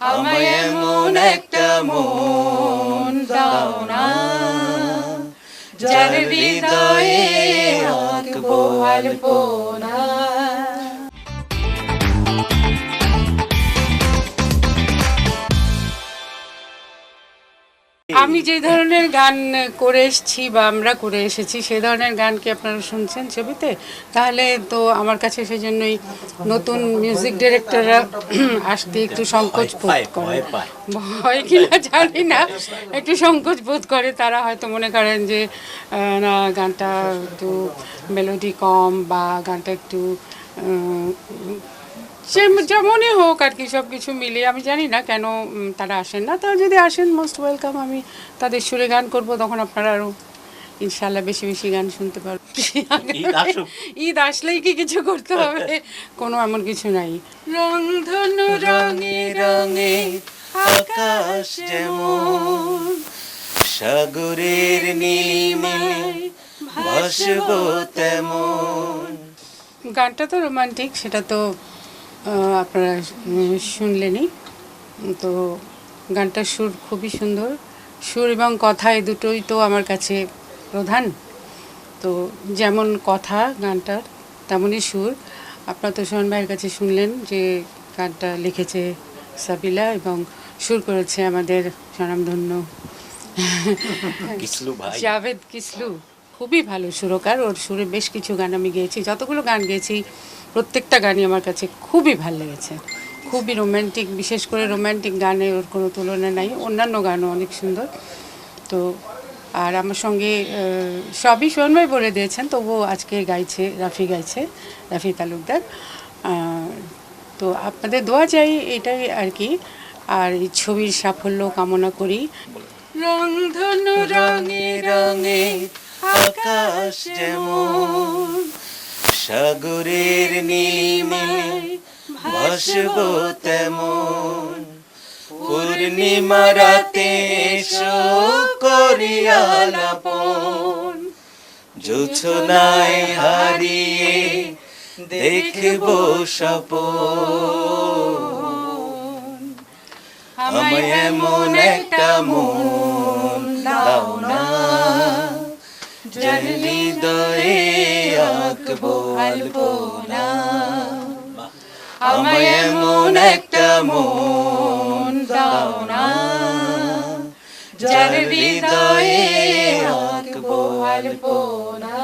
আমায় এমন একটা মন দাও না, যার হৃদয়ে আঁকবো আলপনা। আমি যে ধরনের গান করে এসেছি বা আমরা করে এসেছি সে ধরনের গান কি আপনারা শুনছেন ছবিতে? তাহলে তো আমার কাছে সেজন্যই নতুন মিউজিক ডিরেক্টররা আসতে একটু সংকোচ বোধ করে, ভয় কিনা জানি না, একটু সংকোচ বোধ করে। তারা হয়তো মনে করেন যে না, গানটা একটু মেলোডি কম বা গানটা একটু সে যেমনই হোক আর কি, সব কিছু মিলিয়ে আমি জানি না কেন তারা আসেন না। তারা যদি আসেন মোস্ট ওয়েলকাম, আমি তাদের সুরে গান করব, তখন আপনারা আরও ইনশাল্লাহ বেশি বেশি গান শুনতে পারবেন। ঈদ আসলেই কি কিছু করতে হবে? কোনো এমন কিছু নাই। রংধনু রঙে রঙে আকাশ যেমন, সাগরের নীলে ভাসবো তেমন। গানটা তো রোমান্টিক, সেটা তো আপনারা শুনলেনই। তো গানটার সুর খুবই সুন্দর, সুর এবং কথা এই দুটোই তো আমার কাছে প্রধান। তো যেমন কথা গানটার তেমনই সুর। আপনারা তো সোহন ভাইয়ের কাছে শুনলেন যে গানটা লিখেছে সাবিলা এবং সুর করেছে আমাদের স্বনামধন্য জাভেদ কিসলু। খুবই ভালো সুরকার, ওর সুরে বেশ কিছু গান আমি গেয়েছি, যতগুলো গান গেয়েছি প্রত্যেকটা গানই আমার কাছে খুবই ভালো লেগেছে, খুবই রোম্যান্টিক। বিশেষ করে রোম্যান্টিক গানে ওর কোনো তুলনা নাই, অন্যান্য গানও অনেক সুন্দর। তো আর আমার সঙ্গে সবই সোহনভাই বলে দিয়েছেন, তবুও আজকে গাইছে রাফি, গাইছে রাফি তালুকদার। তো আপনাদের দোয়া চাই, এটাই আর কি। আর এই ছবির সাফল্য কামনা করি। রংধনু রঙে রঙে আকাশ যেমন, সাগরের নীলে ভাসবো তেমন। পূর্ণিমা রাতে এসো করিয়া লাপন, জোছনায় হারিয়ে দেখবো স্বপন। আমায় এমন একটা মন দাও না, যার হৃদয়ে আঁকবো আলপনা। আমায় এমন একটা মন দাও না, যার হৃদয়ে আঁকবো আলপনা।